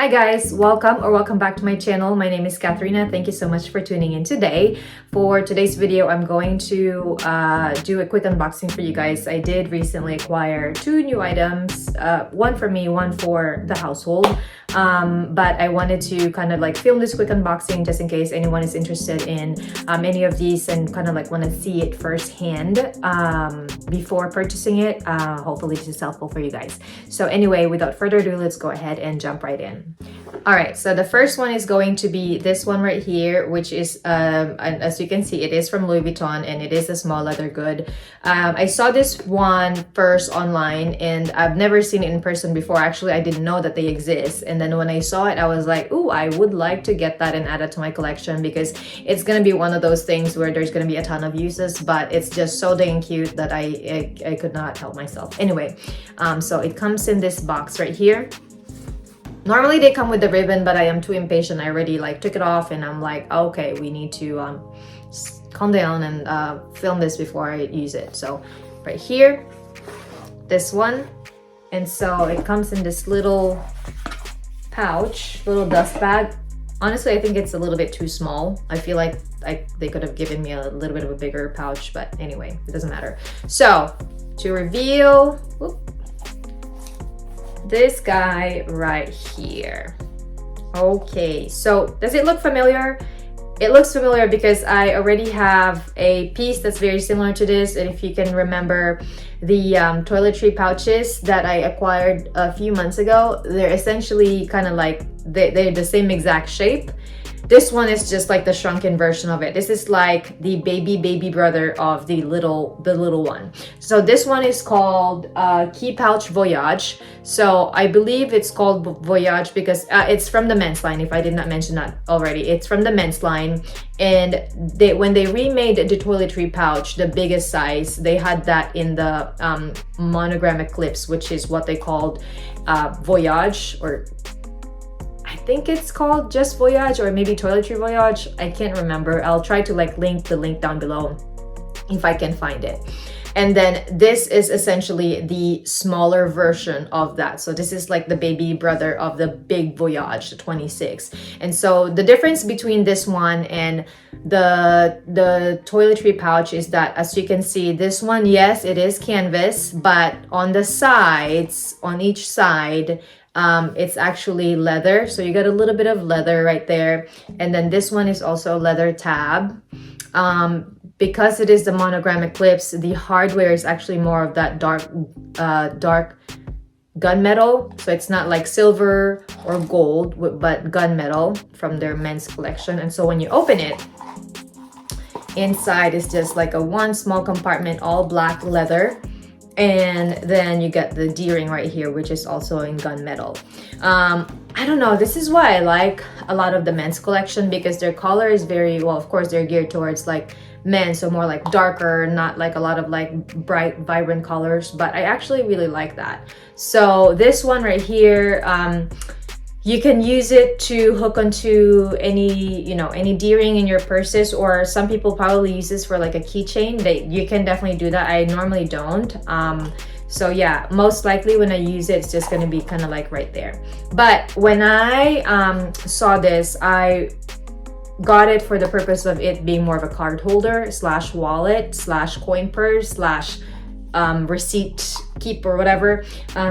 Hi guys, welcome back to my channel. My name is Katharina. Thank you so much for tuning in today. For today's video, I'm going to do a quick unboxing for you guys. I did recently acquire two new items, one for me, one for the household. But I wanted to kind of like film this quick unboxing just in case anyone is interested in any of these and kind of like want to see it firsthand before purchasing it. Hopefully this is helpful for you guys. So anyway, without further ado, let's go ahead and jump right in. All right, so the first one is going to be this one right here, which is, as you can see, it is from Louis Vuitton and it is a small leather good. I saw this one first online and I've never seen it in person before. Actually, I didn't know that they exist. And then when I saw it, I was like, ooh, I would like to get that and add it to my collection because it's going to be one of those things where there's going to be a ton of uses, but it's just so dang cute that I could not help myself. Anyway, so it comes in this box right here. Normally they come with the ribbon, but I am too impatient. I already like took it off and I'm like, okay, we need to calm down and film this before I use it. So right here, this one. And so it comes in this little pouch, little dust bag. Honestly, I think it's a little bit too small. I feel like they could have given me a little bit of a bigger pouch, but anyway, it doesn't matter. So to reveal, this guy right here. Okay, so does it look familiar? It looks familiar because I already have a piece that's very similar to this. And if you can remember the toiletry pouches that I acquired a few months ago, they're essentially kind of like, they're the same exact shape. This one is just like the shrunken version of it. This is like the baby brother of the little one. So this one is called Key Pouch Voyage. So I believe it's called Voyage because it's from the men's line, if I did not mention that already. It's from the men's line. And when they remade the toiletry pouch, the biggest size, they had that in the monogram eclipse, which is what they called Voyage, or I think it's called just Voyage or maybe Toiletry Voyage. I can't remember. I'll try to like link the link down below if I can find it. And then this is essentially the smaller version of that. So this is like the baby brother of the big Voyage, the 26. And so the difference between this one and the toiletry pouch is that, as you can see, this one, yes, it is canvas, but on the sides, on each side, it's actually leather. So you got a little bit of leather right there. And then this one is also leather tab. Because it is the monogram eclipse, the hardware is actually more of that dark gunmetal. So it's not like silver or gold, but gunmetal from their men's collection. And so when you open it, inside is just like a one small compartment, all black leather. And then you get the D-ring right here, which is also in gunmetal. I don't know, this is why I like a lot of the men's collection because their color is very, well, of course they're geared towards like men, so more like darker, not like a lot of like bright, vibrant colors, but I actually really like that. So this one right here, you can use it to hook onto any, any D-ring in your purses, or some people probably use this for like a keychain. You can definitely do that. I normally don't. So yeah, most likely when I use it, it's just gonna be kind of like right there. But when I saw this, I got it for the purpose of it being more of a card holder / wallet / coin purse / receipt keep or whatever.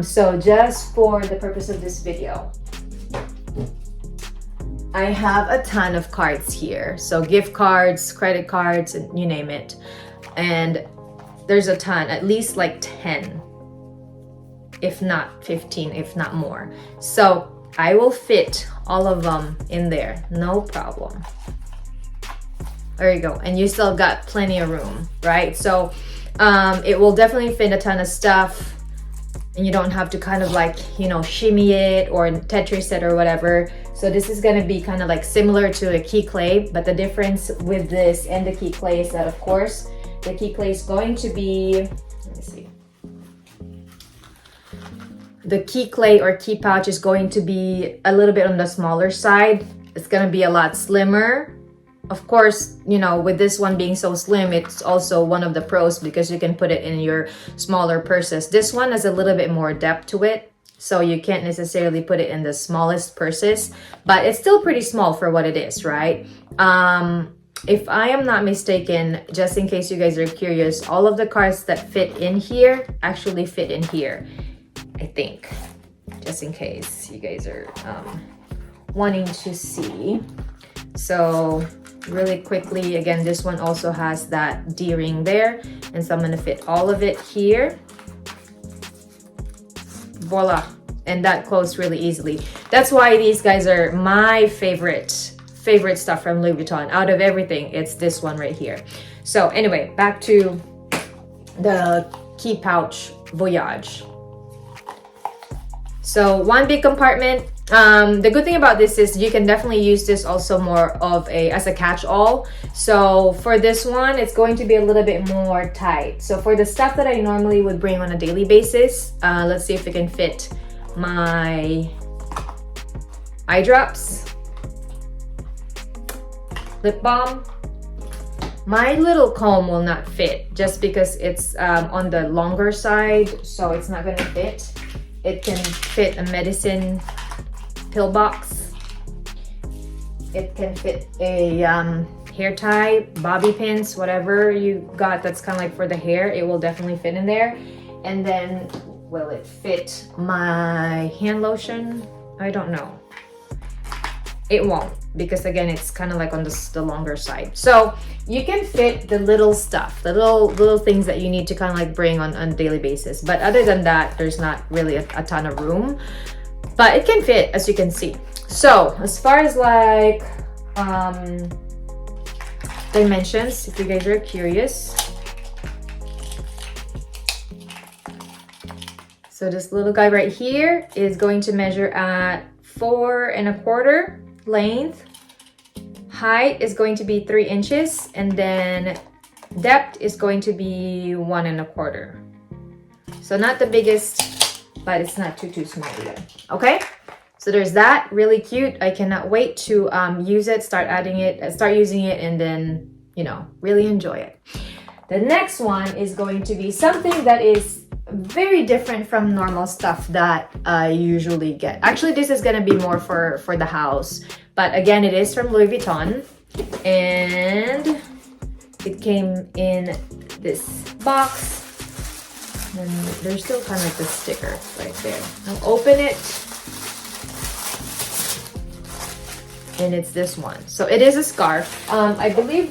So just for the purpose of this video, I have a ton of cards here. So gift cards, credit cards, and you name it. And there's a ton, at least like 10, if not 15, if not more. So I will fit all of them in there, no problem. There you go. And you still got plenty of room, right? So it will definitely fit a ton of stuff. And you don't have to kind of like, shimmy it or Tetris it or whatever. So this is going to be kind of like similar to a key clay, but the difference with this and the key clay is that, of course, the key clay is going to be, let me see. The key clay or key pouch is going to be a little bit on the smaller side. It's going to be a lot slimmer. Of course, with this one being so slim, it's also one of the pros because you can put it in your smaller purses. This one has a little bit more depth to it. so you can't necessarily put it in the smallest purses, but it's still pretty small for what it is, right? If I am not mistaken, just in case you guys are curious, all of the cards that fit in here actually fit in here, I think, just in case you guys are wanting to see. So really quickly, again, this one also has that D-ring there, and so I'm gonna fit all of it here. Voila, and that closed really easily. That's why these guys are my favorite stuff from Louis Vuitton. Out of everything, it's this one right here. So anyway, back to the key pouch Voyage. So one big compartment. The good thing about this is you can definitely use this also more of as a catch-all. So for this one, it's going to be a little bit more tight. So for the stuff that I normally would bring on a daily basis, let's see if it can fit my eye drops, lip balm. My little comb will not fit just because it's on the longer side, so it's not gonna fit. It can fit a medicine pill box. It can fit a hair tie, bobby pins, whatever you got that's kind of like for the hair, it will definitely fit in there. And then will it fit my hand lotion? I don't know. It won't, because again, it's kind of like on the longer side. So you can fit the little stuff, the little things that you need to kind of like bring on a daily basis. But other than that, there's not really a ton of room, but it can fit, as you can see. So as far as like dimensions, if you guys are curious. So this little guy right here is going to measure at 4 1/4 length. Height is going to be 3 inches, and then depth is going to be 1 1/4. So not the biggest, but it's not too small either. Okay, so there's that. Really cute. I cannot wait to use it, start using it, and then, you know, really enjoy it. The next one is going to be something that is very different from normal stuff that I usually get. Actually, this is gonna be more for the house, but again, it is from Louis Vuitton, and it came in this box, and there's still kind of like the sticker right there. I'll open it, and it's this one. So it is a scarf. I believe,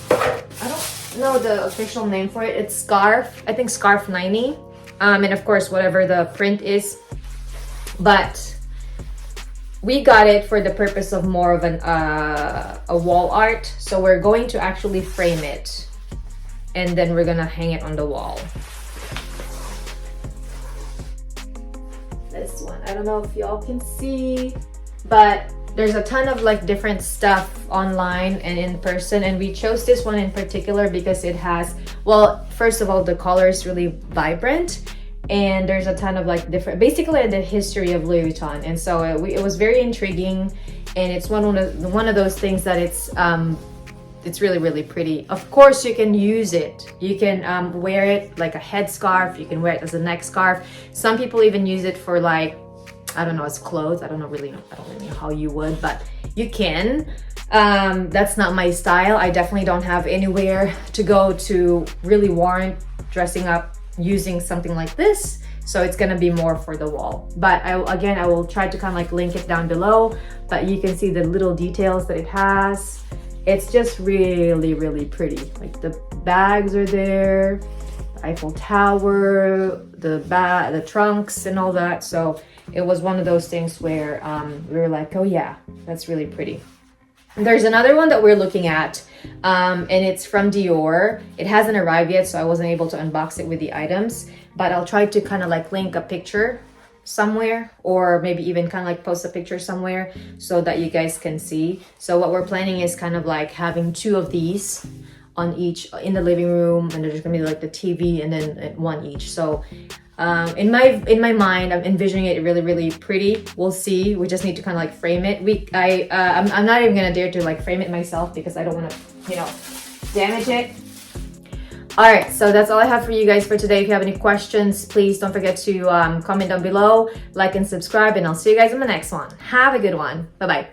I don't know the official name for it. It's scarf, I think scarf 90, and of course whatever the print is, but we got it for the purpose of more of a wall art. So we're going to actually frame it, and then we're gonna hang it on the wall. This one, I don't know if y'all can see, but there's a ton of like different stuff online and in person, and we chose this one in particular because it has, well, first of all, the color is really vibrant, and there's a ton of like different, basically the history of Louis Vuitton, and so it was very intriguing, and it's one of those things that it's really pretty. Of course, you can use it. You can wear it like a headscarf. You can wear it as a neck scarf. Some people even use it for like, I don't know, as clothes. I don't really know how you would, but you can. That's not my style. I definitely don't have anywhere to go to really warrant dressing up using something like this. So it's gonna be more for the wall. But I will try to kind of like link it down below, but you can see the little details that it has. It's just really pretty. Like the bags are there, the Eiffel Tower, the trunks and all that. So it was one of those things where we were like, oh yeah, that's really pretty. There's another one that we're looking at, and it's from Dior. It hasn't arrived yet, so I wasn't able to unbox it with the items, but I'll try to kind of like link a picture somewhere, or maybe even kind of like post a picture somewhere so that you guys can see. So what we're planning is kind of like having 2 of these on each in the living room, and there's gonna be like the TV and then 1 each. So in my mind, I'm envisioning it really pretty. We'll see. We just need to kind of like frame it. I'm not even gonna dare to like frame it myself because I don't want to, you know, damage it. All right, so that's all I have for you guys for today. If you have any questions, please don't forget to comment down below, like and subscribe, and I'll see you guys in the next one. Have a good one. Bye-bye.